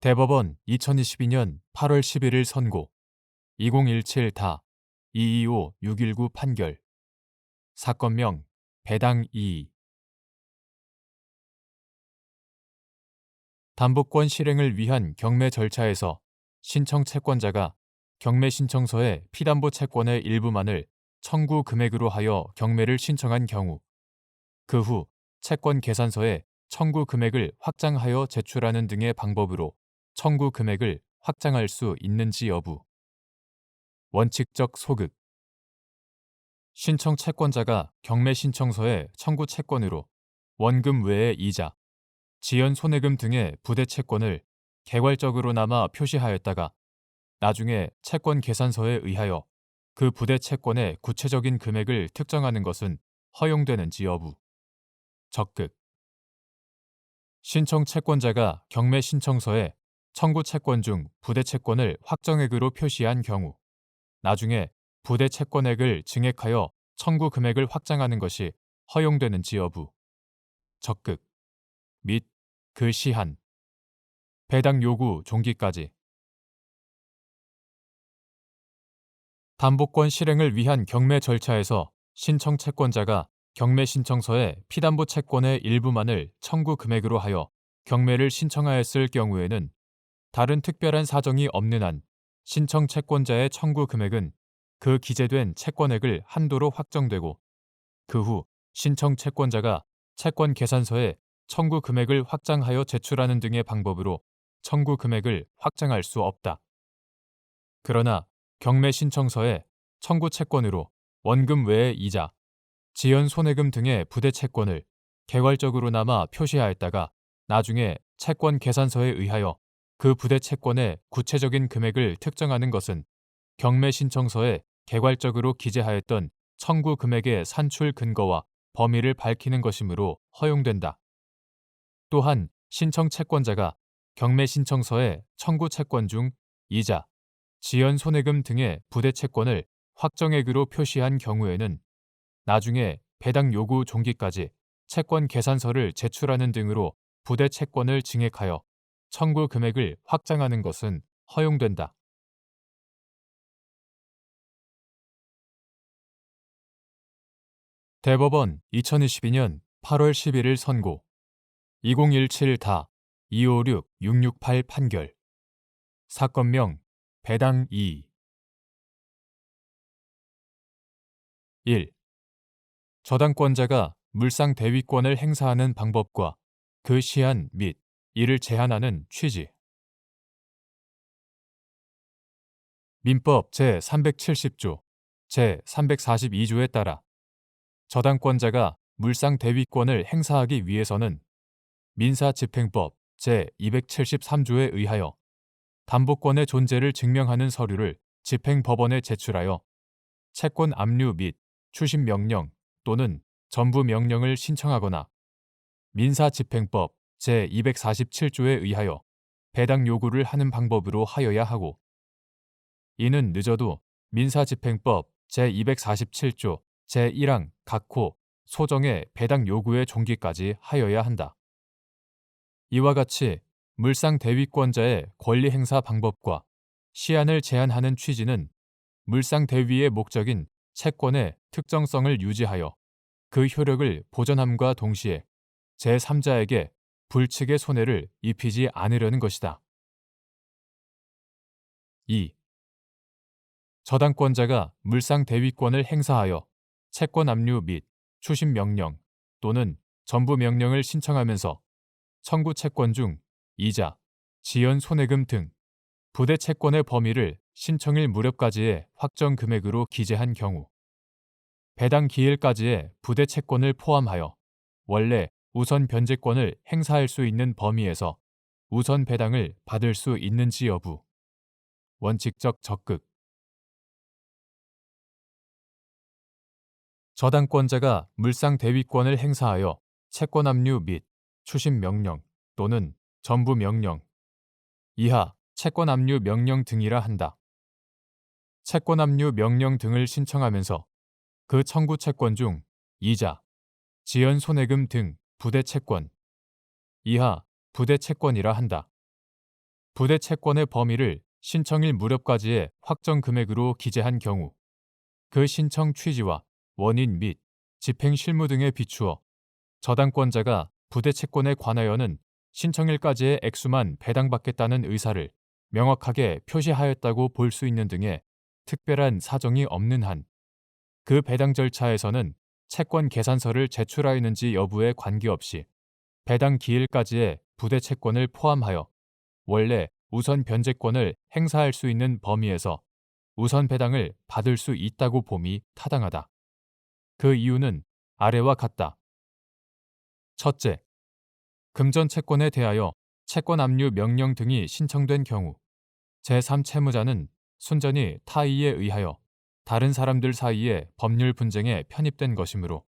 대법원 2022년 8월 11일 선고 2017-225-619 판결 사건명 배당 이의 담보권 실행을 위한 경매 절차에서 신청 채권자가 경매 신청서에 피담보 채권의 일부만을 청구 금액으로 하여 경매를 신청한 경우 그 후 채권 계산서에 청구 금액을 확장하여 제출하는 등의 방법으로 청구 금액을 확장할 수 있는지 여부. 원칙적 소극. 신청 채권자가 경매 신청서에 청구 채권으로 원금 외의 이자, 지연 손해금 등의 부대 채권을 개괄적으로나마 표시하였다가 나중에 채권 계산서에 의하여 그 부대 채권의 구체적인 금액을 특정하는 것은 허용되는지 여부. 적극. 신청 채권자가 경매 신청서에 청구 채권 중 부대 채권을 확정액으로 표시한 경우 나중에 부대 채권액을 증액하여 청구 금액을 확장하는 것이 허용되는지 여부. 적극. 및 그 시한. 배당 요구 종기까지. 담보권 실행을 위한 경매 절차에서 신청 채권자가 경매 신청서에 피담보 채권의 일부만을 청구 금액으로 하여 경매를 신청하였을 경우에는 다른 특별한 사정이 없는 한 신청 채권자의 청구 금액은 그 기재된 채권액을 한도로 확정되고 그 후 신청 채권자가 채권 계산서에 청구 금액을 확장하여 제출하는 등의 방법으로 청구 금액을 확장할 수 없다. 그러나 경매 신청서에 청구 채권으로 원금 외의 이자, 지연 손해금 등의 부대 채권을 개괄적으로나마 표시하였다가 나중에 채권 계산서에 의하여 그 부대 채권의 구체적인 금액을 특정하는 것은 경매 신청서에 개괄적으로 기재하였던 청구 금액의 산출 근거와 범위를 밝히는 것이므로 허용된다. 또한 신청 채권자가 경매 신청서에 청구 채권 중 이자, 지연 손해금 등의 부대 채권을 확정액으로 표시한 경우에는 나중에 배당 요구 종기까지 채권 계산서를 제출하는 등으로 부대 채권을 증액하여 청구 금액을 확장하는 것은 허용된다. 대법원 2022년 8월 11일 선고 2017-256-668 판결 사건명 배당 이의 1. 저당권자가 물상 대위권을 행사하는 방법과 그 시한 및 이를 제한하는 취지. 민법 제370조, 제342조에 따라 저당권자가 물상 대위권을 행사하기 위해서는 민사집행법 제273조에 의하여 담보권의 존재를 증명하는 서류를 집행법원에 제출하여 채권 압류 및 추심 명령 또는 전부 명령을 신청하거나 민사집행법 제247조에 의하여 배당 요구를 하는 방법으로 하여야 하고 이는 늦어도 민사집행법 제247조 제1항 각호 소정의 배당 요구의 종기까지 하여야 한다. 이와 같이 물상 대위권자의 권리 행사 방법과 시한을 제한하는 취지는 물상 대위의 목적인 채권의 특정성을 유지하여 그 효력을 보존함과 동시에 제3자에게 불측의 손해를 입히지 않으려는 것이다. 2. 저당권자가 물상 대위권을 행사하여 채권 압류 및 추심 명령 또는 전부 명령을 신청하면서 청구 채권 중 이자, 지연 손해금 등 부대 채권의 범위를 신청일 무렵까지의 확정 금액으로 기재한 경우 배당 기일까지의 부대 채권을 포함하여 원래 우선 변제권을 행사할 수 있는 범위에서 우선 배당을 받을 수 있는지 여부. 원칙적 적극. 저당권자가 물상 대위권을 행사하여 채권 압류 및 추심 명령 또는 전부 명령 이하 채권 압류 명령 등이라 한다. 채권 압류 명령 등을 신청하면서 그 청구 채권 중 이자, 지연 손해금 등 부대 채권 이하 부대 채권이라 한다. 부대 채권의 범위를 신청일 무렵까지의 확정 금액으로 기재한 경우 그 신청 취지와 원인 및 집행 실무 등에 비추어 저당권자가 부대 채권에 관하여는 신청일까지의 액수만 배당받겠다는 의사를 명확하게 표시하였다고 볼 수 있는 등의 특별한 사정이 없는 한 그 배당 절차에서는 채권 계산서를 제출하였는지 여부에 관계없이 배당 기일까지의 부대 채권을 포함하여 원래 우선 변제권을 행사할 수 있는 범위에서 우선 배당을 받을 수 있다고 봄이 타당하다. 그 이유는 아래와 같다. 첫째, 금전 채권에 대하여 채권 압류 명령 등이 신청된 경우 제3채무자는 순전히 타의에 의하여 다른 사람들 사이에 법률 분쟁에 편입된 것이므로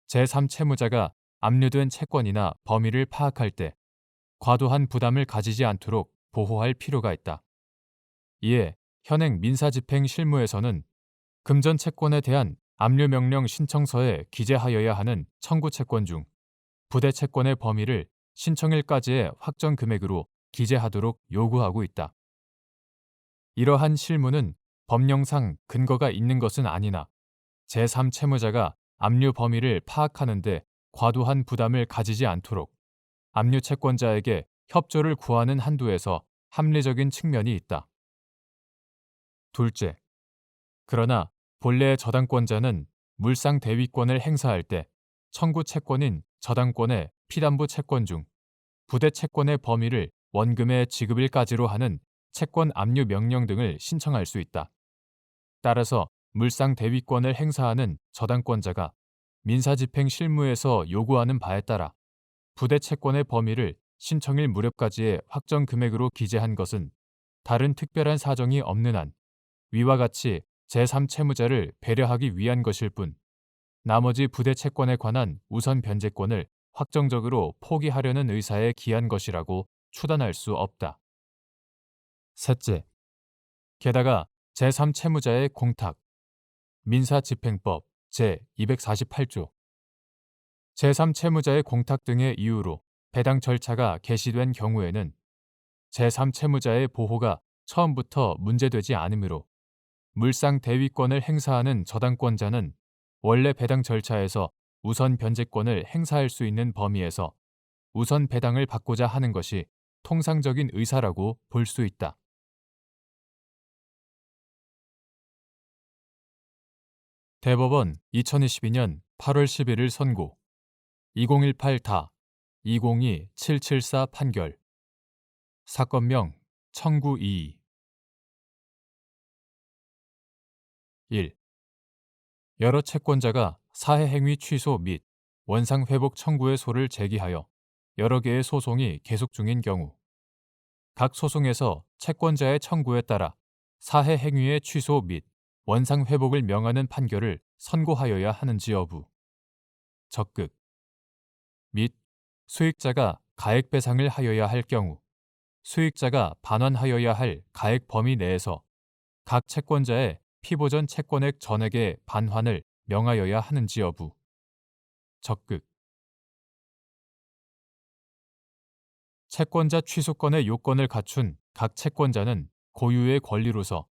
제3채무자가 압류된 채권이나 범위를 파악할 때 과도한 부담을 가지지 않도록 보호할 필요가 있다. 이에 현행 민사집행 실무에서는 금전 채권에 대한 압류 명령 신청서에 기재하여야 하는 청구 채권 중 부대 채권의 범위를 신청일까지의 확정 금액으로 기재하도록 요구하고 있다. 이러한 실무는 법령상 근거가 있는 것은 아니나 제3채무자가 압류 범위를 파악하는 데 과도한 부담을 가지지 않도록 압류 채권자에게 협조를 구하는 한도에서 합리적인 측면이 있다. 둘째, 그러나 본래 저당권자는 물상 대위권을 행사할 때 청구 채권인 저당권의 피담보 채권 중 부대 채권의 범위를 원금의 지급일까지로 하는 채권 압류 명령 등을 신청할 수 있다. 따라서 물상 대위권을 행사하는 저당권자가 민사집행 실무에서 요구하는 바에 따라 부대 채권의 범위를 신청일 무렵까지의 확정 금액으로 기재한 것은 다른 특별한 사정이 없는 한 위와 같이 제3채무자를 배려하기 위한 것일 뿐 나머지 부대 채권에 관한 우선 변제권을 확정적으로 포기하려는 의사에 기한 것이라고 추단할 수 없다. 셋째, 게다가 제3채무자의 공탁, 민사집행법 제248조, 제3채무자의 공탁 등의 이유로 배당 절차가 개시된 경우에는 제3채무자의 보호가 처음부터 문제되지 않으므로 물상 대위권을 행사하는 저당권자는 원래 배당 절차에서 우선 변제권을 행사할 수 있는 범위에서 우선 배당을 받고자 하는 것이 통상적인 의사라고 볼 수 있다. 대법원 2022년 8월 11일 선고 2018다 202774 판결 사건명 청구 2 1. 여러 채권자가 사해행위 취소 및 원상회복 청구의 소를 제기하여 여러 개의 소송이 계속 중인 경우 각 소송에서 채권자의 청구에 따라 사해행위의 취소 및 원상회복을 명하는 판결을 선고하여야 하는지 여부 적극 및 수익자가 가액배상을 하여야 할 경우 수익자가 반환하여야 할 가액 범위 내에서 각 채권자의 피보전 채권액 전액의 반환을 명하여야 하는지 여부 적극 채권자 취소권의 요건을 갖춘 각 채권자는 고유의 권리로서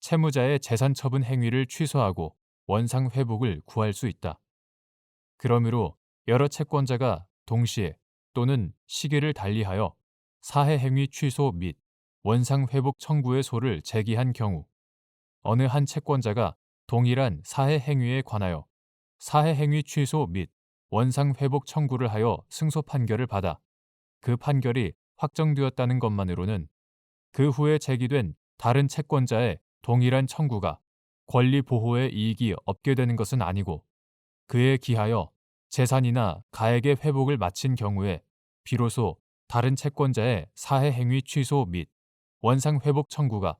채무자의 재산 처분 행위를 취소하고 원상 회복을 구할 수 있다. 그러므로 여러 채권자가 동시에 또는 시기를 달리하여 사해 행위 취소 및 원상 회복 청구의 소를 제기한 경우 어느 한 채권자가 동일한 사해 행위에 관하여 사해 행위 취소 및 원상 회복 청구를 하여 승소 판결을 받아 그 판결이 확정되었다는 것만으로는 그 후에 제기된 다른 채권자의 동일한 청구가 권리 보호의 이익이 없게 되는 것은 아니고 그에 기하여 재산이나 가액의 회복을 마친 경우에 비로소 다른 채권자의 사해 행위 취소 및 원상 회복 청구가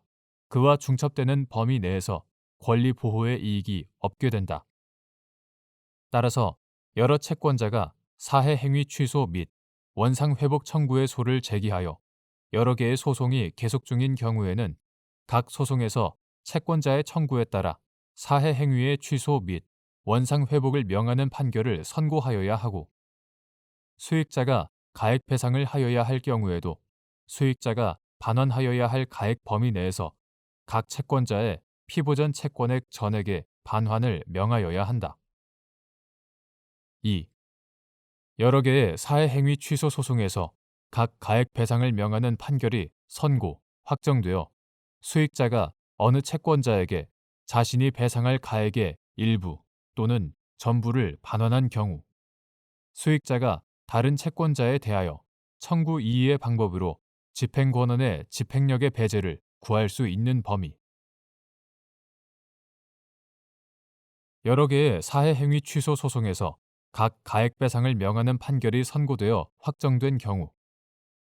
그와 중첩되는 범위 내에서 권리 보호의 이익이 없게 된다. 따라서 여러 채권자가 사해 행위 취소 및 원상 회복 청구의 소를 제기하여 여러 개의 소송이 계속 중인 경우에는 각 소송에서 채권자의 청구에 따라 사해 행위의 취소 및 원상 회복을 명하는 판결을 선고하여야 하고 수익자가 가액 배상을 하여야 할 경우에도 수익자가 반환하여야 할 가액 범위 내에서 각 채권자의 피보전 채권액 전액의 반환을 명하여야 한다. 2. 여러 개의 사회행위 취소 소송에서 각 가액 배상을 명하는 판결이 선고, 확정되어 수익자가 어느 채권자에게 자신이 배상할 가액의 일부 또는 전부를 반환한 경우 수익자가 다른 채권자에 대하여 청구 이의의 방법으로 집행권원의 집행력의 배제를 구할 수 있는 범위. 여러 개의 사회행위 취소 소송에서 각 가액 배상을 명하는 판결이 선고되어 확정된 경우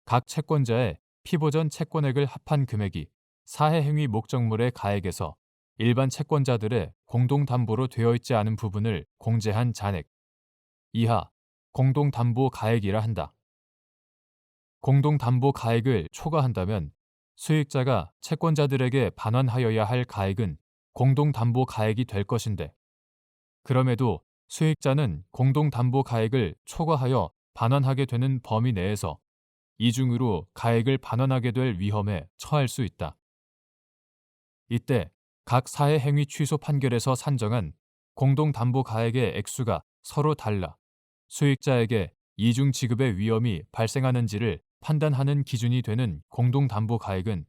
각 채권자의 피보전 채권액을 합한 금액이 사회행위 목적물의 가액에서 일반 채권자들의 공동담보로 되어 있지 않은 부분을 공제한 잔액 이하 공동담보 가액이라 한다. 공동담보 가액을 초과한다면 수익자가 채권자들에게 반환하여야 할 가액은 공동담보 가액이 될 것인데 그럼에도 수익자는 공동담보 가액을 초과하여 반환하게 되는 범위 내에서 이중으로 가액을 반환하게 될 위험에 처할 수 있다. 이때 각 사회행위 취소 판결에서 산정한 공동담보 가액의 액수가 서로 달라 수익자에게 이중 지급의 위험이 발생하는지를 판단하는 기준이 되는 공동담보 가액은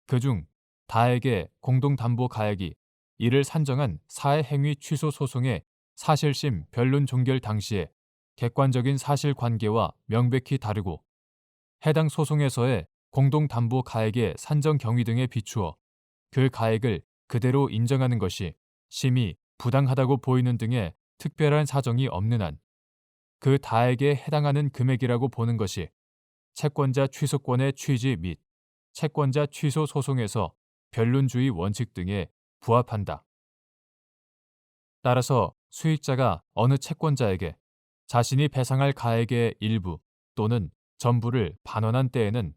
그중 다액의 공동담보 가액이 이를 산정한 사회행위 취소 소송의 사실심 변론 종결 당시에 객관적인 사실관계와 명백히 다르고 해당 소송에서의 공동담보 가액의 산정 경위 등에 비추어 그 가액을 그대로 인정하는 것이 심히 부당하다고 보이는 등의 특별한 사정이 없는 한 그 다액에 해당하는 금액이라고 보는 것이 채권자 취소권의 취지 및 채권자 취소 소송에서 변론주의 원칙 등에 부합한다. 따라서 수익자가 어느 채권자에게 자신이 배상할 가액의 일부 또는 전부를 반환한 때에는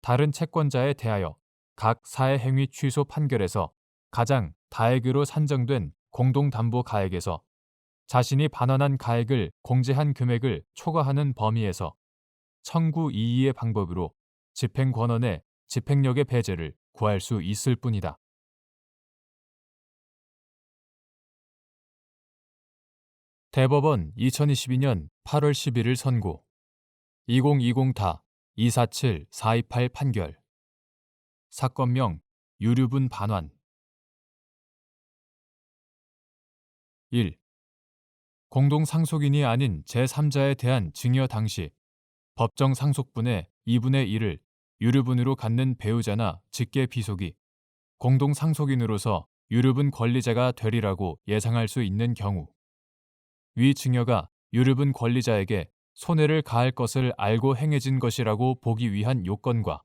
다른 채권자에 대하여 각 사회행위 취소 판결에서 가장 다액으로 산정된 공동담보 가액에서 자신이 반환한 가액을 공제한 금액을 초과하는 범위에서 청구 이의의 방법으로 집행권원의 집행력의 배제를 구할 수 있을 뿐이다. 대법원 2022년 8월 11일 선고 2020다 247-428 판결 사건명 유류분 반환 1. 공동상속인이 아닌 제3자에 대한 증여 당시 법정 상속분의 2분의 1을 유류분으로 갖는 배우자나 직계 비속이 공동상속인으로서 유류분 권리자가 되리라고 예상할 수 있는 경우 위 증여가 유류분 권리자에게 손해를 가할 것을 알고 행해진 것이라고 보기 위한 요건과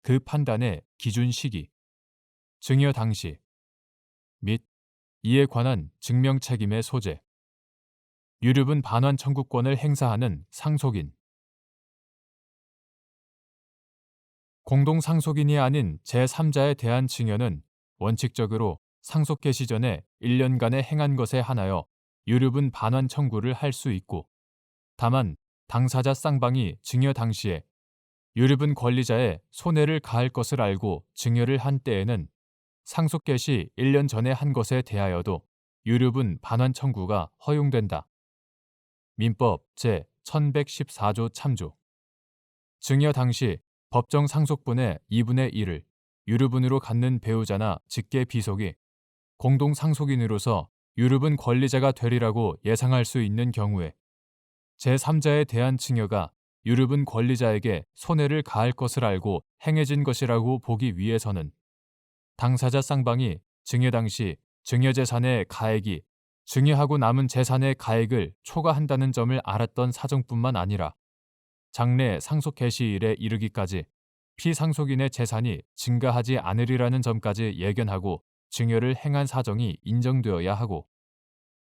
그 판단의 기준 시기, 증여 당시 및 이에 관한 증명 책임의 소재, 유류분 반환 청구권을 행사하는 상속인, 공동상속인이 아닌 제3자에 대한 증여는 원칙적으로 상속 개시 전에 1년간에 행한 것에 한하여 유류분 반환 청구를 할 수 있고 다만 당사자 쌍방이 증여 당시에 유류분 권리자의 손해를 가할 것을 알고 증여를 한 때에는 상속 개시 1년 전에 한 것에 대하여도 유류분 반환 청구가 허용된다. 민법 제1114조 참조 증여 당시 법정 상속분의 2분의 1을 유류분으로 갖는 배우자나 직계 비속이 공동상속인으로서 유류분 권리자가 되리라고 예상할 수 있는 경우에 제3자에 대한 증여가 유류분 권리자에게 손해를 가할 것을 알고 행해진 것이라고 보기 위해서는 당사자 쌍방이 증여 당시 증여재산의 가액이 증여하고 남은 재산의 가액을 초과한다는 점을 알았던 사정뿐만 아니라 장래 상속 개시일에 이르기까지 피상속인의 재산이 증가하지 않으리라는 점까지 예견하고 증여를 행한 사정이 인정되어야 하고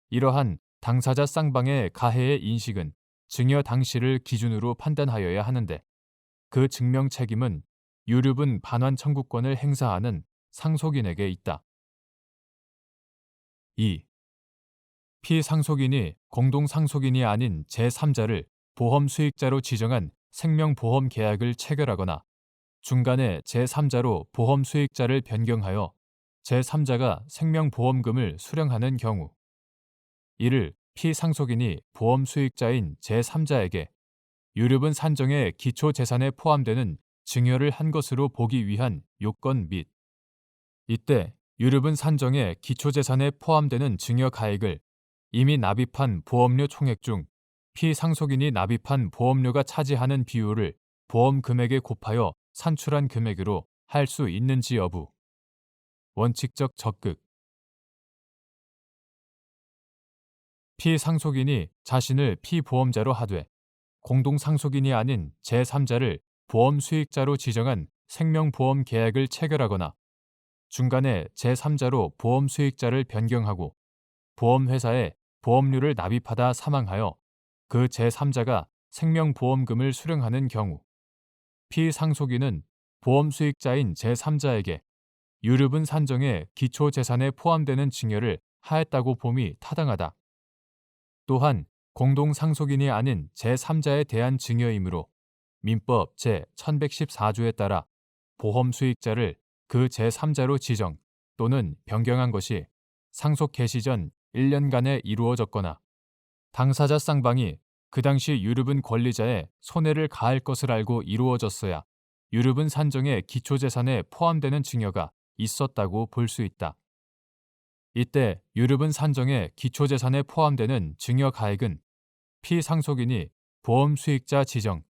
이러한 당사자 쌍방의 가해의 인식은 증여 당시를 기준으로 판단하여야 하는데 그 증명 책임은 유류분 반환 청구권을 행사하는 상속인에게 있다. 2. 피상속인이 공동상속인이 아닌 제3자를 보험 수익자로 지정한 생명보험 계약을 체결하거나 중간에 제3자로 보험 수익자를 변경하여 제3자가 생명보험금을 수령하는 경우, 이를 피상속인이 보험 수익자인 제3자에게 유류분 산정의 기초재산에 포함되는 증여를 한 것으로 보기 위한 요건 및 이때 유류분 산정의 기초재산에 포함되는 증여가액을 이미 납입한 보험료 총액 중 피상속인이 납입한 보험료가 차지하는 비율을 보험 금액에 곱하여 산출한 금액으로 할 수 있는지 여부. 원칙적 적극. 피상속인이 자신을 피보험자로 하되 공동상속인이 아닌 제3자를 보험 수익자로 지정한 생명보험 계약을 체결하거나 중간에 제3자로 보험 수익자를 변경하고 보험회사에 보험료를 납입하다 사망하여 그 제3자가 생명보험금을 수령하는 경우, 피상속인은 보험 수익자인 제3자에게 유류분 산정의 기초재산에 포함되는 증여를 하였다고 봄이 타당하다. 또한 공동상속인이 아닌 제3자에 대한 증여이므로 민법 제1114조에 따라 보험 수익자를 그 제3자로 지정 또는 변경한 것이 상속 개시 전 1년간에 이루어졌거나 당사자 쌍방이 그 당시 유류분 권리자의 손해를 가할 것을 알고 이루어졌어야 유류분 산정의 기초재산에 포함되는 증여가 있었다고 볼 수 있다. 이때 유류분 산정의 기초재산에 포함되는 증여가액은 피상속인이 보험 수익자 지정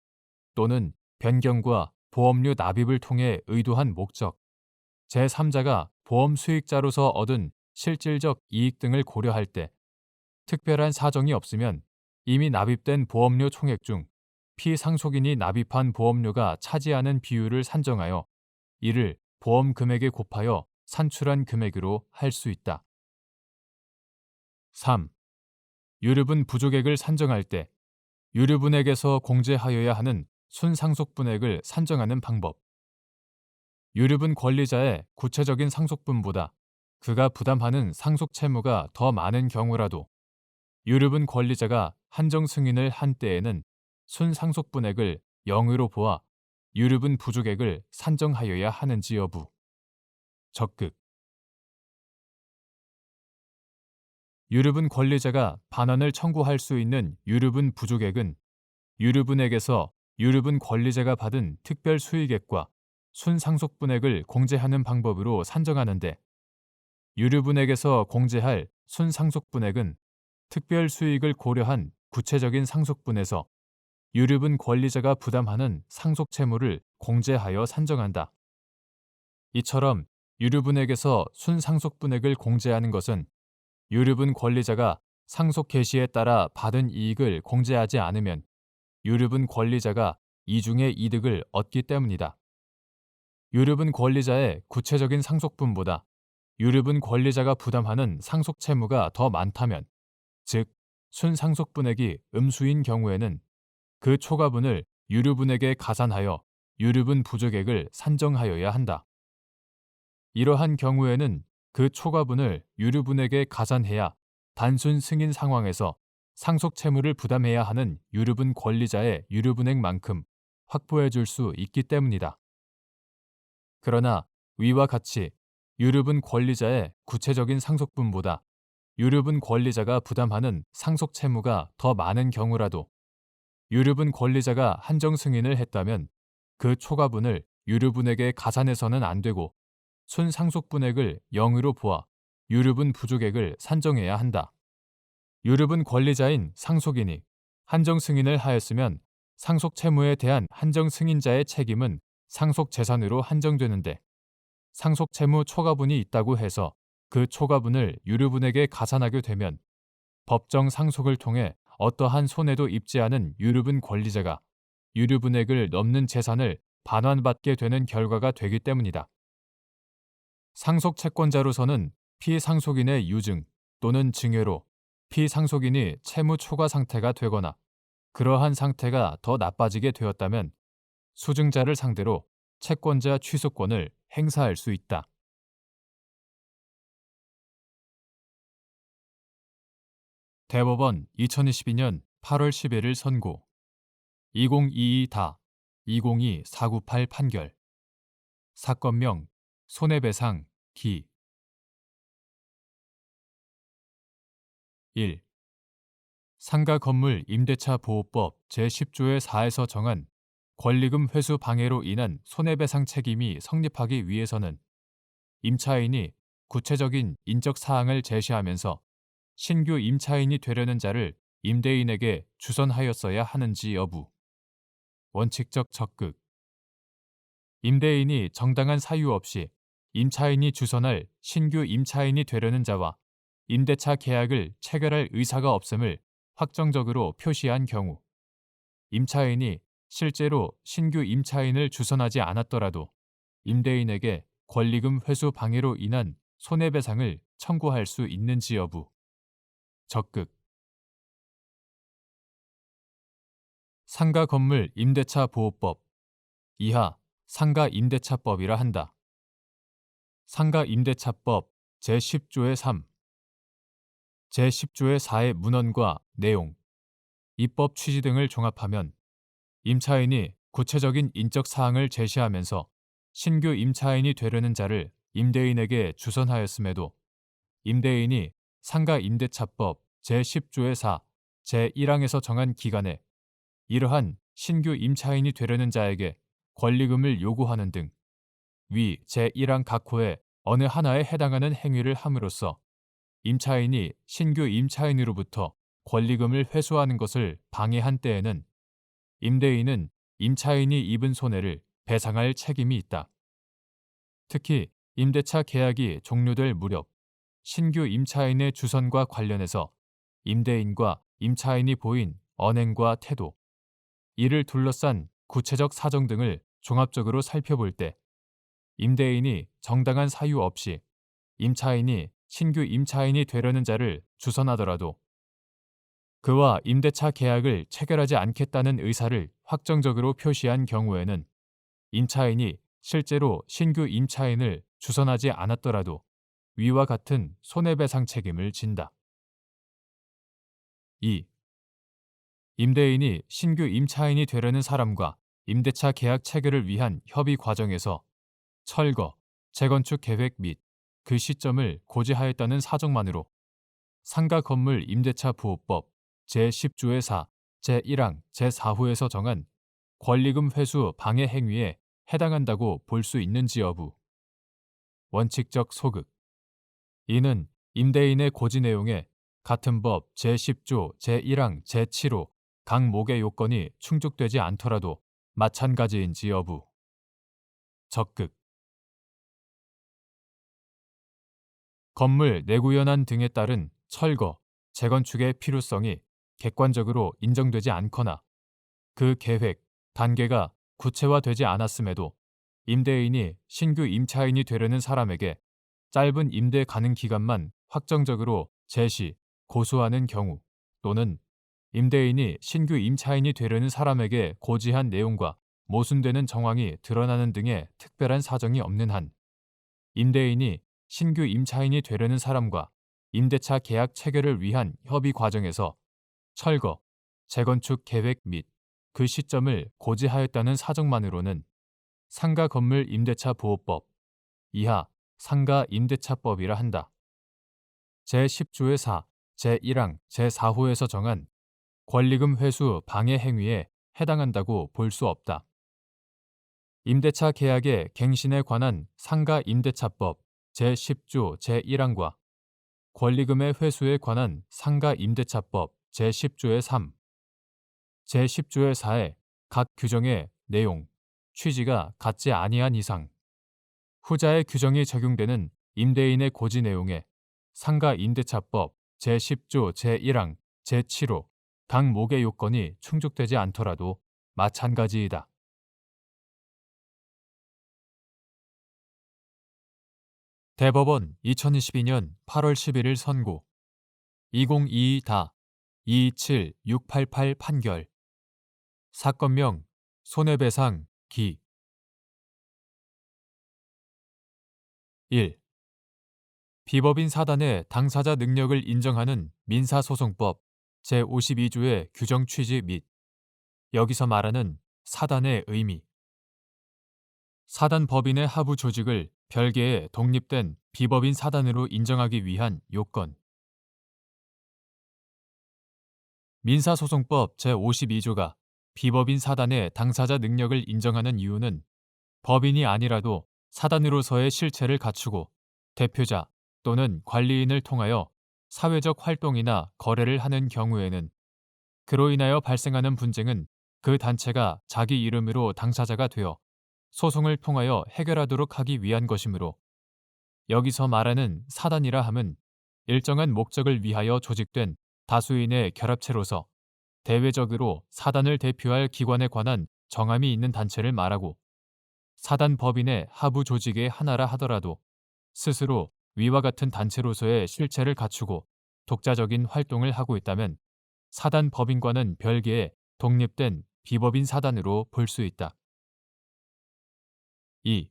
또는 변경과 보험료 납입을 통해 의도한 목적, 제3자가 보험 수익자로서 얻은 실질적 이익 등을 고려할 때 특별한 사정이 없으면 이미 납입된 보험료 총액 중 피상속인이 납입한 보험료가 차지하는 비율을 산정하여 이를 보험 금액에 곱하여 산출한 금액으로 할 수 있다. 3. 유류분 부족액을 산정할 때 유류분액에서 공제하여야 하는 순상속분액을 산정하는 방법. 유류분 권리자의 구체적인 상속분보다 그가 부담하는 상속 채무가 더 많은 경우라도 유류분 권리자가 한정 승인을 한 때에는 순상속분액을 0으로 보아 유류분 부족액을 산정하여야 하는지 여부. 적극. 유류분 권리자가 반환을 청구할 수 있는 유류분 부족액은 유류분액에서 유류분 권리자가 받은 특별 수익액과 순상속분액을 공제하는 방법으로 산정하는데, 유류분액에서 공제할 순상속분액은 특별 수익을 고려한 구체적인 상속분에서 유류분 권리자가 부담하는 상속 채무를 공제하여 산정한다. 이처럼 유류분액에서 순상속분액을 공제하는 것은 유류분 권리자가 상속 개시에 따라 받은 이익을 공제하지 않으면 유류분 권리자가 이중의 이득을 얻기 때문이다. 유류분 권리자의 구체적인 상속분보다 유류분 권리자가 부담하는 상속 채무가 더 많다면, 즉 순상속분액이 음수인 경우에는 그 초과분을 유류분액에 가산하여 유류분 부족액을 산정하여야 한다. 이러한 경우에는 그 초과분을 유류분액에 가산해야 단순 승인 상황에서 상속 채무를 부담해야 하는 유류분 권리자의 유류분액만큼 확보해 줄 수 있기 때문이다. 그러나 위와 같이 유류분 권리자의 구체적인 상속분보다 유류분 권리자가 부담하는 상속 채무가 더 많은 경우라도 유류분 권리자가 한정 승인을 했다면 그 초과분을 유류분액에 가산해서는 안 되고 순상속분액을 0으로 보아 유류분 부족액을 산정해야 한다. 유류분 권리자인 상속인이 한정 승인을 하였으면 상속 채무에 대한 한정 승인자의 책임은 상속 재산으로 한정되는데, 상속 채무 초과분이 있다고 해서 그 초과분을 유류분액에 가산하게 되면 법정 상속을 통해 어떠한 손해도 입지 않은 유류분 권리자가 유류분액을 넘는 재산을 반환받게 되는 결과가 되기 때문이다. 상속 채권자로서는 피상속인의 유증 또는 증여로 피상속인이 채무 초과 상태가 되거나 그러한 상태가 더 나빠지게 되었다면 수증자를 상대로 채권자 취소권을 행사할 수 있다. 대법원 2022년 8월 11일 선고 2022-202498 판결 사건명 손해배상 기 1. 상가 건물 임대차 보호법 제10조의 4에서 정한 권리금 회수 방해로 인한 손해배상 책임이 성립하기 위해서는 임차인이 구체적인 인적 사항을 제시하면서 신규 임차인이 되려는 자를 임대인에게 주선하였어야 하는지 여부. 원칙적 적극. 임대인이 정당한 사유 없이 임차인이 주선할 신규 임차인이 되려는 자와 임대차 계약을 체결할 의사가 없음을 확정적으로 표시한 경우, 임차인이 실제로 신규 임차인을 주선하지 않았더라도 임대인에게 권리금 회수 방해로 인한 손해배상을 청구할 수 있는지 여부. 적극. 상가 건물 임대차 보호법 이하 상가 임대차법이라 한다. 상가 임대차법 제10조의 3, 제10조의 4의 문헌과 내용, 입법 취지 등을 종합하면 임차인이 구체적인 인적 사항을 제시하면서 신규 임차인이 되려는 자를 임대인에게 주선하였음에도 임대인이 상가 임대차법 제10조의 4, 제1항에서 정한 기간에 이러한 신규 임차인이 되려는 자에게 권리금을 요구하는 등 위 제1항 각 호의 어느 하나에 해당하는 행위를 함으로써 임차인이 신규 임차인으로부터 권리금을 회수하는 것을 방해한 때에는 임대인은 임차인이 입은 손해를 배상할 책임이 있다. 특히 임대차 계약이 종료될 무렵 신규 임차인의 주선과 관련해서 임대인과 임차인이 보인 언행과 태도, 이를 둘러싼 구체적 사정 등을 종합적으로 살펴볼 때 임대인이 정당한 사유 없이 임차인이 신규 임차인이 되려는 자를 주선하더라도 그와 임대차 계약을 체결하지 않겠다는 의사를 확정적으로 표시한 경우에는 임차인이 실제로 신규 임차인을 주선하지 않았더라도 위와 같은 손해배상 책임을 진다. 2. 임대인이 신규 임차인이 되려는 사람과 임대차 계약 체결을 위한 협의 과정에서 철거, 재건축 계획 및 그 시점을 고지하였다는 사정만으로 상가 건물 임대차 보호법 제10조의 4, 제1항, 제4호에서 정한 권리금 회수 방해 행위에 해당한다고 볼 수 있는지 여부. 원칙적 소극. 이는 임대인의 고지 내용에 같은 법 제10조 제1항 제7호 각 목의 요건이 충족되지 않더라도 마찬가지인지 여부. 적극. 건물 내구 연한 등에 따른 철거, 재건축의 필요성이 객관적으로 인정되지 않거나 그 계획, 단계가 구체화되지 않았음에도 임대인이 신규 임차인이 되려는 사람에게 짧은 임대 가능 기간만 확정적으로 제시, 고수하는 경우 또는 임대인이 신규 임차인이 되려는 사람에게 고지한 내용과 모순되는 정황이 드러나는 등의 특별한 사정이 없는 한 임대인이 신규 임차인이 되려는 사람과 임대차 계약 체결을 위한 협의 과정에서 철거, 재건축 계획 및 그 시점을 고지하였다는 사정만으로는 상가 건물 임대차 보호법 이하 상가 임대차법이라 한다. 제10조의 4, 제1항, 제4호에서 정한 권리금 회수 방해 행위에 해당한다고 볼 수 없다. 임대차 계약의 갱신에 관한 상가 임대차법 제10조 제1항과 권리금의 회수에 관한 상가 임대차법 제10조의 3, 제10조의 4의 각 규정의 내용, 취지가 같지 아니한 이상 후자의 규정이 적용되는 임대인의 고지 내용에 상가 임대차법 제10조 제1항 제7호 각 목의 요건이 충족되지 않더라도 마찬가지이다. 대법원 2022년 8월 11일 선고 2022-227688 판결 사건명 손해배상 기 1. 비법인 사단의 당사자 능력을 인정하는 민사소송법 제52조의 규정 취지 및 여기서 말하는 사단의 의미 사단 법인의 하부 조직을 별개의 독립된 비법인 사단으로 인정하기 위한 요건. 민사소송법 제52조가 비법인 사단의 당사자 능력을 인정하는 이유는 법인이 아니라도 사단으로서의 실체를 갖추고 대표자 또는 관리인을 통하여 사회적 활동이나 거래를 하는 경우에는 그로 인하여 발생하는 분쟁은 그 단체가 자기 이름으로 당사자가 되어 소송을 통하여 해결하도록 하기 위한 것이므로, 여기서 말하는 사단이라 함은 일정한 목적을 위하여 조직된 다수인의 결합체로서 대외적으로 사단을 대표할 기관에 관한 정함이 있는 단체를 말하고, 사단 법인의 하부 조직의 하나라 하더라도 스스로 위와 같은 단체로서의 실체를 갖추고 독자적인 활동을 하고 있다면 사단 법인과는 별개의 독립된 비법인 사단으로 볼 수 있다. 2.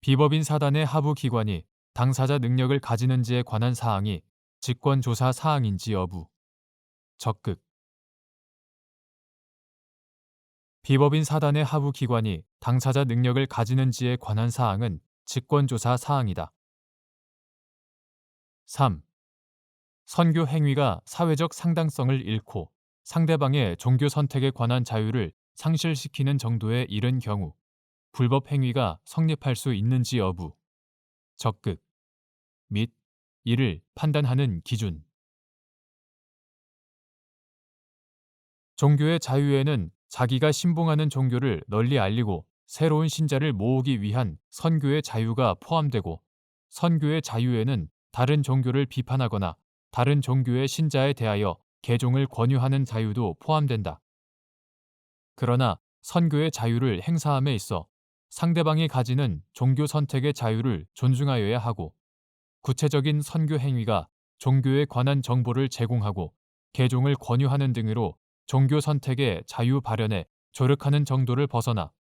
비법인 사단의 하부 기관이 당사자 능력을 가지는지에 관한 사항이 직권조사 사항인지 여부. 적극. 비법인 사단의 하부 기관이 당사자 능력을 가지는지에 관한 사항은 직권조사 사항이다. 3. 선교 행위가 사회적 상당성을 잃고 상대방의 종교 선택에 관한 자유를 상실시키는 정도에 이른 경우 불법 행위가 성립할 수 있는지 여부. 적극. 및 이를 판단하는 기준. 종교의 자유에는 자기가 신봉하는 종교를 널리 알리고 새로운 신자를 모으기 위한 선교의 자유가 포함되고, 선교의 자유에는 다른 종교를 비판하거나 다른 종교의 신자에 대하여 개종을 권유하는 자유도 포함된다. 그러나 선교의 자유를 행사함에 있어 상대방이 가지는 종교 선택의 자유를 존중하여야 하고, 구체적인 선교 행위가 종교에 관한 정보를 제공하고 개종을 권유하는 등으로 종교 선택의 자유 발현에 조력하는 정도를 벗어나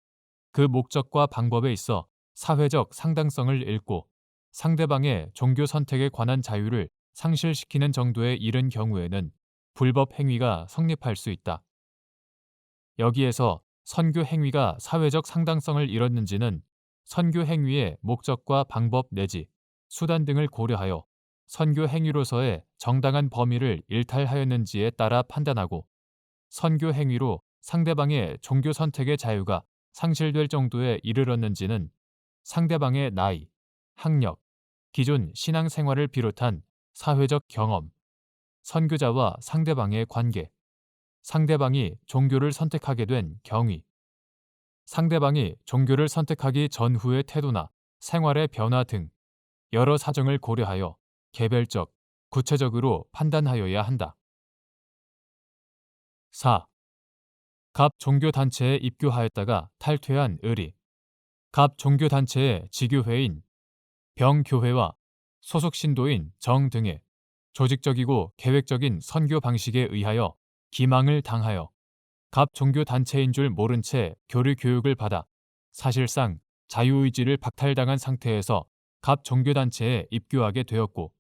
그 목적과 방법에 있어 사회적 상당성을 잃고 상대방의 종교 선택에 관한 자유를 상실시키는 정도에 이른 경우에는 불법 행위가 성립할 수 있다. 여기에서 선교 행위가 사회적 상당성을 잃었는지는 선교 행위의 목적과 방법 내지 수단 등을 고려하여 선교 행위로서의 정당한 범위를 일탈하였는지에 따라 판단하고, 선교 행위로 상대방의 종교 선택의 자유가 상실될 정도에 이르렀는지는 상대방의 나이, 학력, 기존 신앙 생활을 비롯한 사회적 경험, 선교자와 상대방의 관계, 상대방이 종교를 선택하게 된 경위, 상대방이 종교를 선택하기 전후의 태도나 생활의 변화 등 여러 사정을 고려하여 개별적, 구체적으로 판단하여야 한다. 4. 갑 종교단체에 입교하였다가 탈퇴한 의리. 갑 종교단체의 지교회인, 병교회와 소속 신도인 정 등의 조직적이고 계획적인 선교 방식에 의하여 기망을 당하여 갑 종교단체인 줄 모른 채 교리 교육을 받아 사실상 자유의지를 박탈당한 상태에서 갑 종교단체에 입교하게 되었고,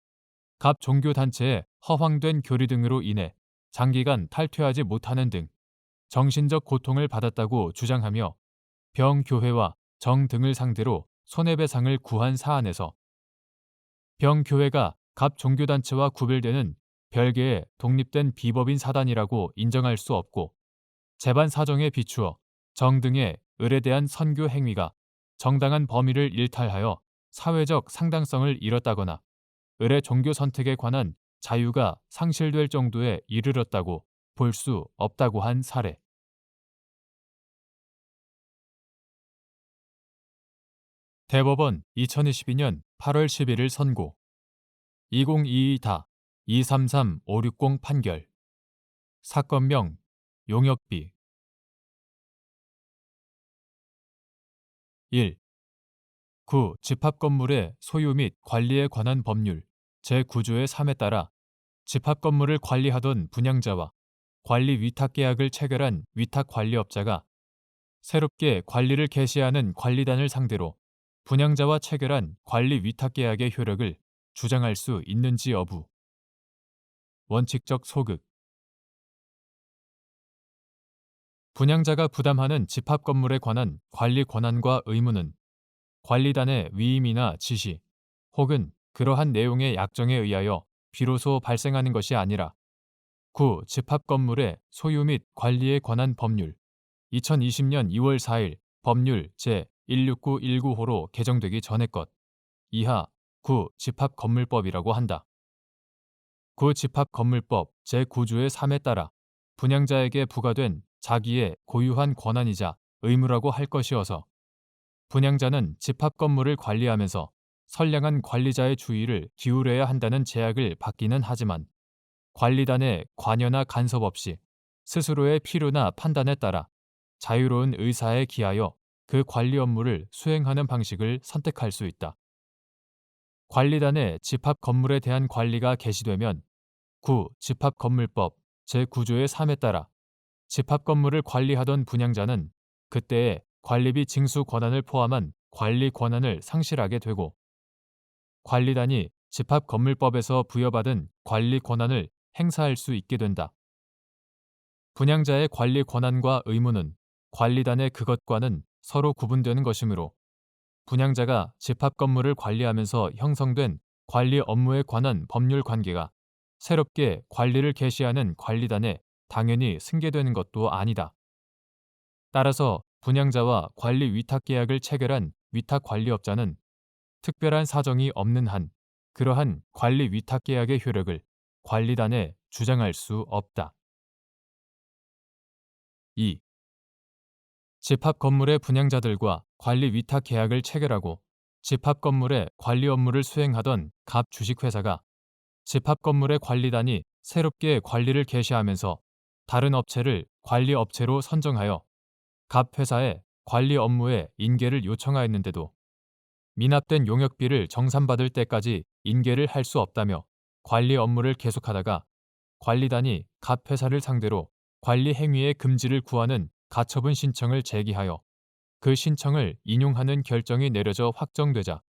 갑 종교단체의 허황된 교리 등으로 인해 장기간 탈퇴하지 못하는 등 정신적 고통을 받았다고 주장하며 병교회와 정 등을 상대로 손해배상을 구한 사안에서 병교회가 갑 종교단체와 구별되는 별개의 독립된 비법인 사단이라고 인정할 수 없고, 재반 사정에 비추어 정 등의 을에 대한 선교 행위가 정당한 범위를 일탈하여 사회적 상당성을 잃었다거나 을의 종교 선택에 관한 자유가 상실될 정도에 이르렀다고 볼 수 없다고 한 사례. 대법원 2022년 8월 11일 선고. 2022-233560 판결. 사건명 용역비. 1. 구 집합건물의 소유 및 관리에 관한 법률 제9조의 3에 따라 집합건물을 관리하던 분양자와 관리 위탁계약을 체결한 위탁관리업자가 새롭게 관리를 개시하는 관리단을 상대로 분양자와 체결한 관리 위탁계약의 효력을 주장할 수 있는지 여부. 원칙적 소극. 분양자가 부담하는 집합 건물에 관한 관리 권한과 의무는 관리단의 위임이나 지시 혹은 그러한 내용의 약정에 의하여 비로소 발생하는 것이 아니라 집합 건물의 소유 및 관리에 관한 법률 2020년 2월 4일 법률 제16919호로 개정되기 전의 것 이하 집합건물법이라고 한다. 집합건물법 제9조의 3에 따라 분양자에게 부과된 자기의 고유한 권한이자 의무라고 할 것이어서 분양자는 집합 건물을 관리하면서 선량한 관리자의 주의를 기울여야 한다는 제약을 받기는 하지만 관리단의 관여나 간섭 없이 스스로의 필요나 판단에 따라 자유로운 의사에 기하여 그 관리 업무를 수행하는 방식을 선택할 수 있다. 관리단의 집합 건물에 대한 관리가 개시되면 집합건물법 제9조의 3에 따라 집합 건물을 관리하던 분양자는 그때의 관리비 징수 권한을 포함한 관리 권한을 상실하게 되고 관리단이 집합건물법에서 부여받은 관리 권한을 행사할 수 있게 된다. 분양자의 관리 권한과 의무는 관리단의 그것과는 서로 구분되는 것이므로 분양자가 집합 건물을 관리하면서 형성된 관리 업무에 관한 법률 관계가 새롭게 관리를 개시하는 관리단에 당연히 승계되는 것도 아니다. 따라서 분양자와 관리 위탁 계약을 체결한 위탁 관리업자는 특별한 사정이 없는 한 그러한 관리 위탁 계약의 효력을 관리단에 주장할 수 없다. 2. 집합 건물의 분양자들과 관리 위탁 계약을 체결하고 집합 건물의 관리 업무를 수행하던 갑 주식회사가 집합 건물의 관리단이 새롭게 관리를 개시하면서 다른 업체를 관리 업체로 선정하여 갑 회사의 관리 업무에 인계를 요청하였는데도 미납된 용역비를 정산받을 때까지 인계를 할 수 없다며 관리 업무를 계속하다가 관리단이 갑 회사를 상대로 관리 행위의 금지를 구하는 가처분 신청을 제기하여 그 신청을 인용하는 결정이 내려져 확정되자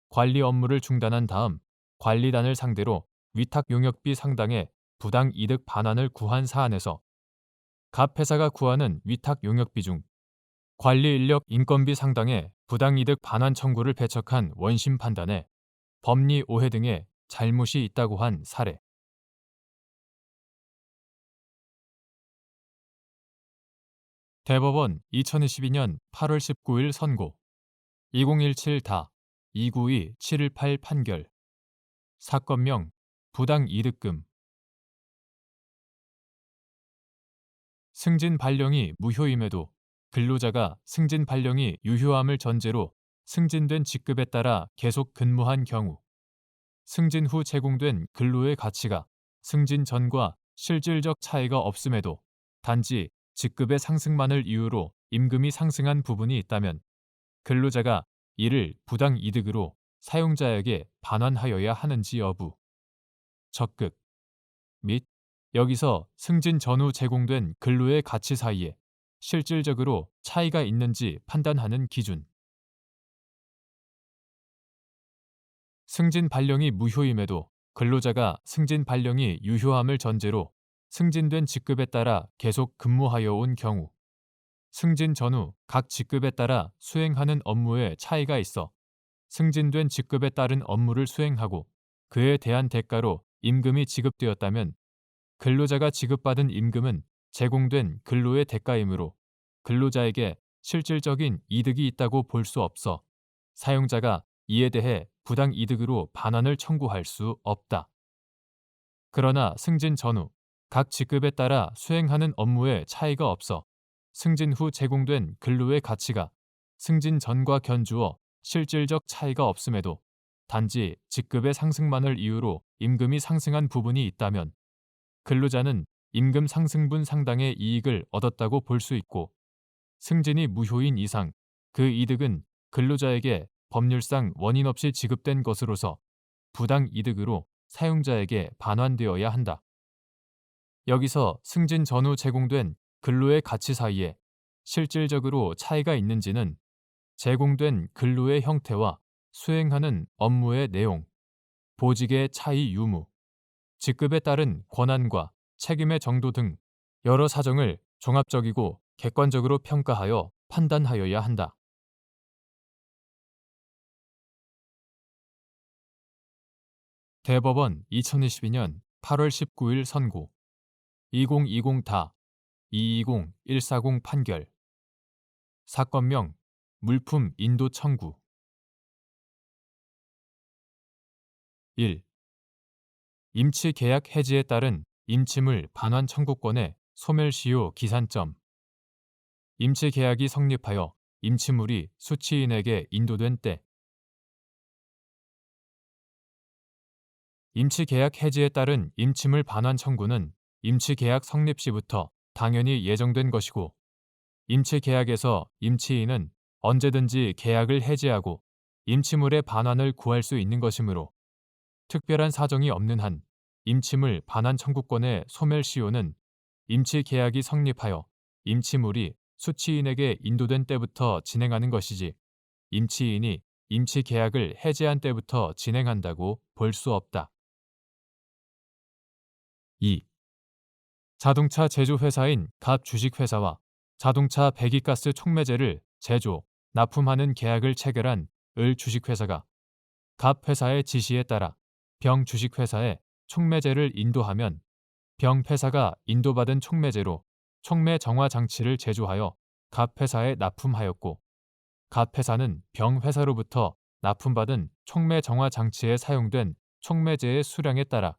관리 업무를 중단한 다음 관리단을 상대로 위탁 용역비 상당의 부당 이득 반환을 구한 사안에서 갑 회사가 구하는 위탁 용역비 중 관리 인력 인건비 상당의 부당 이득 반환 청구를 배척한 원심 판단에 법리 오해 등의 잘못이 있다고 한 사례. 대법원 2022년 8월 19일 선고 2017다 292-718 판결 사건명 부당 이득금 승진 발령이 무효임에도 근로자가 승진 발령이 유효함을 전제로 승진된 직급에 따라 계속 근무한 경우 승진 후 제공된 근로의 가치가 승진 전과 실질적 차이가 없음에도 단지 직급의 상승만을 이유로 임금이 상승한 부분이 있다면 근로자가 이를 부당 이득으로 사용자에게 반환하여야 하는지 여부, 적극 및 여기서 승진 전후 제공된 근로의 가치 사이에 실질적으로 차이가 있는지 판단하는 기준. 승진 발령이 무효임에도 근로자가 승진 발령이 유효함을 전제로 승진된 직급에 따라 계속 근무하여 온 경우 승진 전후 각 직급에 따라 수행하는 업무에 차이가 있어 승진된 직급에 따른 업무를 수행하고 그에 대한 대가로 임금이 지급되었다면 근로자가 지급받은 임금은 제공된 근로의 대가이므로 근로자에게 실질적인 이득이 있다고 볼 수 없어 사용자가 이에 대해 부당 이득으로 반환을 청구할 수 없다. 그러나 승진 전후 각 직급에 따라 수행하는 업무에 차이가 없어 승진 후 제공된 근로의 가치가 승진 전과 견주어 실질적 차이가 없음에도 단지 직급의 상승만을 이유로 임금이 상승한 부분이 있다면 근로자는 임금 상승분 상당의 이익을 얻었다고 볼 수 있고 승진이 무효인 이상 그 이득은 근로자에게 법률상 원인 없이 지급된 것으로서 부당 이득으로 사용자에게 반환되어야 한다. 여기서 승진 전후 제공된 근로의 가치 사이에 실질적으로 차이가 있는지는 제공된 근로의 형태와 수행하는 업무의 내용, 보직의 차이 유무, 직급에 따른 권한과 책임의 정도 등 여러 사정을 종합적이고 객관적으로 평가하여 판단하여야 한다. 대법원 2022년 8월 19일 선고 2020다 220-140 판결 사건명 물품 인도 청구 1. 임치 계약 해지에 따른 임치물 반환 청구권의 소멸시효 기산점 임치 계약이 성립하여 임치물이 수취인에게 인도된 때 임치 계약 해지에 따른 임치물 반환 청구는 임치 계약 성립 시부터 당연히 예정된 것이고 임치 계약에서 임치인은 언제든지 계약을 해지하고 임치물의 반환을 구할 수 있는 것이므로 특별한 사정이 없는 한 임치물 반환 청구권의 소멸시효는 임치 계약이 성립하여 임치물이 수취인에게 인도된 때부터 진행하는 것이지 임치인이 임치 계약을 해지한 때부터 진행한다고 볼 수 없다. 2. 자동차 제조회사인 갑 주식회사와 자동차 배기가스 촉매제를 제조, 납품하는 계약을 체결한 을 주식회사가 갑 회사의 지시에 따라 병 주식회사에 촉매제를 인도하면 병 회사가 인도받은 촉매제로 촉매 정화 장치를 제조하여 갑 회사에 납품하였고 갑 회사는 병 회사로부터 납품받은 촉매 정화 장치에 사용된 촉매제의 수량에 따라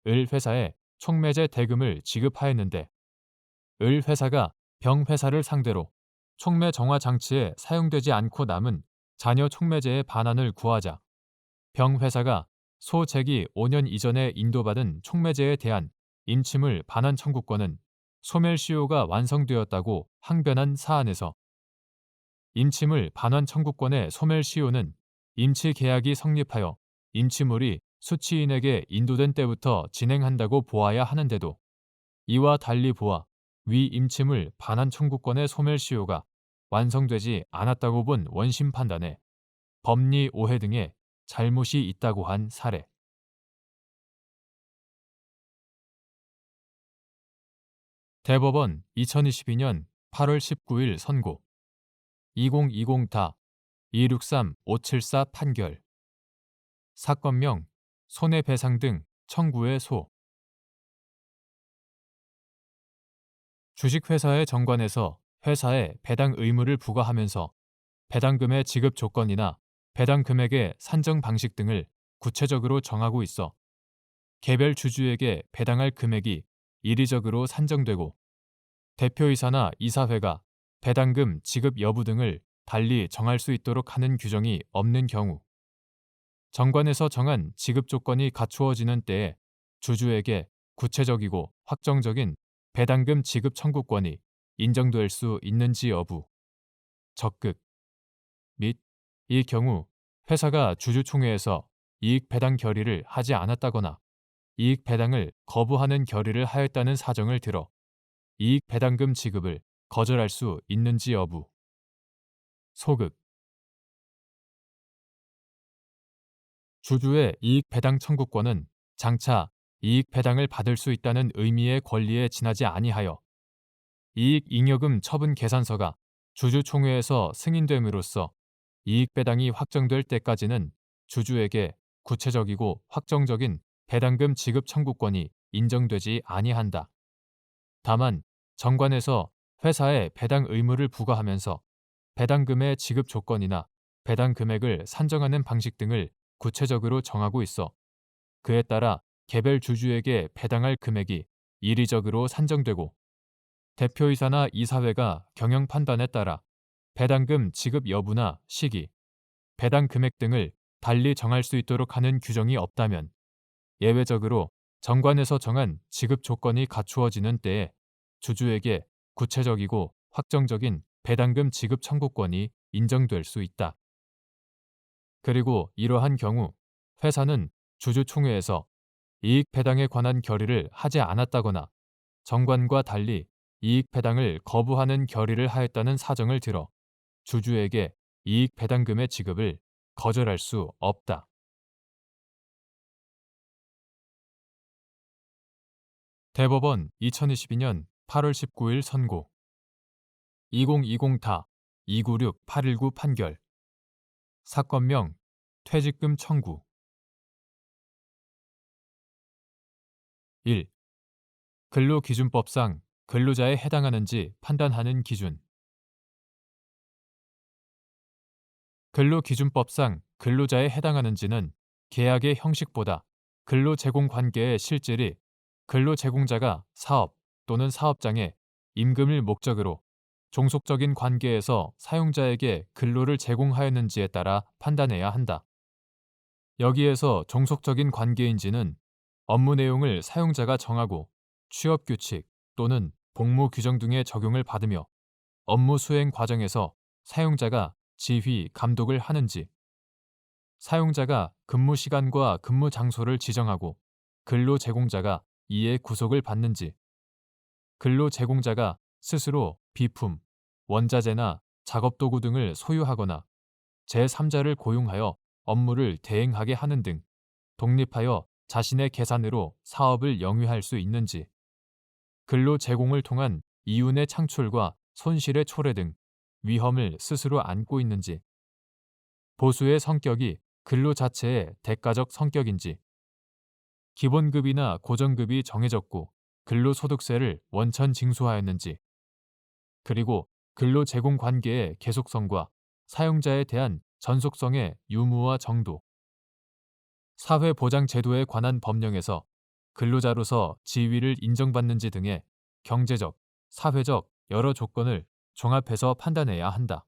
을 회사에 촉매제 대금을 지급하였는데 을 회사가 병 회사를 상대로 촉매 정화 장치에 사용되지 않고 남은 잔여 촉매제의 반환을 구하자 병 회사가 소재기 5년 이전에 인도받은 촉매제에 대한 임치물 반환 청구권은 소멸시효가 완성되었다고 항변한 사안에서 임치물 반환 청구권의 소멸시효는 임치 계약이 성립하여 임치물이 수취인에게 인도된 때부터 진행한다고 보아야 하는데도 이와 달리 보아 위 임치물 반환 청구권의 소멸시효가 완성되지 않았다고 본 원심 판단에 법리 오해 등의 잘못이 있다고 한 사례. 대법원 2022년 8월 19일 선고 2020다 263-574 판결 사건명 손해배상 등 청구의 소 주식회사의 정관에서 회사에 배당 의무를 부과하면서 배당금의 지급 조건이나 배당 금액의 산정 방식 등을 구체적으로 정하고 있어 개별 주주에게 배당할 금액이 이리적으로 산정되고 대표이사나 이사회가 배당금 지급 여부 등을 달리 정할 수 있도록 하는 규정이 없는 경우 정관에서 정한 지급 조건이 갖추어지는 때에 주주에게 구체적이고 확정적인 배당금 지급 청구권이 인정될 수 있는지 여부 적극 및 이 경우 회사가 주주총회에서 이익 배당 결의를 하지 않았다거나 이익 배당을 거부하는 결의를 하였다는 사정을 들어 이익 배당금 지급을 거절할 수 있는지 여부 소극 주주의 이익 배당 청구권은 장차 이익 배당을 받을 수 있다는 의미의 권리에 지나지 아니하여 이익 잉여금 처분 계산서가 주주총회에서 승인됨으로써 이익 배당이 확정될 때까지는 주주에게 구체적이고 확정적인 배당금 지급 청구권이 인정되지 아니한다. 다만 정관에서 회사에 배당 의무를 부과하면서 배당금의 지급 조건이나 배당 금액을 산정하는 방식 등을 구체적으로 정하고 있어 그에 따라 개별 주주에게 배당할 금액이 이리적으로 산정되고 대표이사나 이사회가 경영 판단에 따라 배당금 지급 여부나 시기, 배당 금액 등을 달리 정할 수 있도록 하는 규정이 없다면 예외적으로 정관에서 정한 지급 조건이 갖추어지는 때에 주주에게 구체적이고 확정적인 배당금 지급 청구권이 인정될 수 있다. 그리고 이러한 경우 회사는 주주총회에서 이익 배당에 관한 결의를 하지 않았다거나 정관과 달리 이익 배당을 거부하는 결의를 하였다는 사정을 들어 주주에게 이익 배당금의 지급을 거절할 수 없다. 대법원 2022년 8월 19일 선고 2020-296819 판결. 사건명 퇴직금 청구. 1. 근로기준법상 근로자에 해당하는지 판단하는 기준. 근로기준법상 근로자에 해당하는지는 계약의 형식보다 근로 제공 관계의 실질이 근로 제공자가 사업 또는 사업장에 임금을 목적으로 종속적인 관계에서 사용자에게 근로를 제공하였는지에 따라 판단해야 한다. 여기에서 종속적인 관계인지는 업무 내용을 사용자가 정하고 취업 규칙 또는 복무 규정 등의 적용을 받으며 업무 수행 과정에서 사용자가 지휘, 감독을 하는지, 사용자가 근무 시간과 근무 장소를 지정하고 근로 제공자가 이에 구속을 받는지, 근로 제공자가 스스로 비품, 원자재나 작업도구 등을 소유하거나 제3자를 고용하여 업무를 대행하게 하는 등 독립하여 자신의 계산으로 사업을 영위할 수 있는지, 근로 제공을 통한 이윤의 창출과 손실의 초래 등 위험을 스스로 안고 있는지, 보수의 성격이 근로 자체의 대가적 성격인지, 기본급이나 고정급이 정해졌고 근로소득세를 원천 징수하였는지, 그리고 근로 제공 관계의 계속성과 사용자에 대한 전속성의 유무와 정도, 사회보장제도에 관한 법령에서 근로자로서 지위를 인정받는지 등의 경제적, 사회적 여러 조건을 종합해서 판단해야 한다.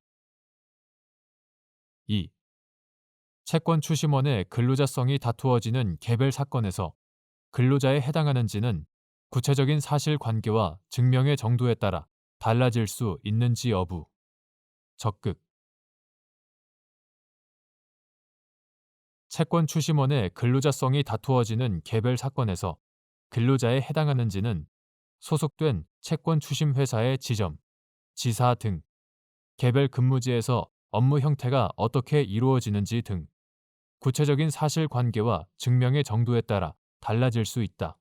2. 채권 추심원의 근로자성이 다투어지는 개별 사건에서 근로자에 해당하는지는 구체적인 사실관계와 증명의 정도에 따라 달라질 수 있는지 여부. 적극. 채권 추심원의 근로자성이 다투어지는 개별 사건에서 근로자에 해당하는지는 소속된 채권 추심 회사의 지점, 지사 등 개별 근무지에서 업무 형태가 어떻게 이루어지는지 등 구체적인 사실관계와 증명의 정도에 따라 달라질 수 있다.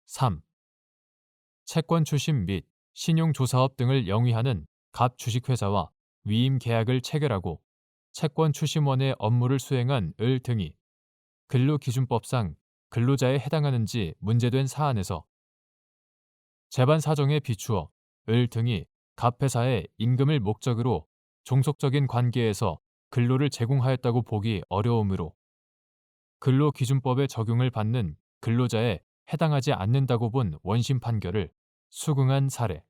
3. 채권 추심 및 신용조사업 등을 영위하는 갑 주식회사와 위임 계약을 체결하고 채권 추심원의 업무를 수행한 을 등이 근로기준법상 근로자에 해당하는지 문제된 사안에서 재반 사정에 비추어 을 등이 갑 회사의 임금을 목적으로 종속적인 관계에서 근로를 제공하였다고 보기 어려우므로 근로기준법의 적용을 받는 근로자에 해당하지 않는다고 본 원심 판결을 수긍한 사례.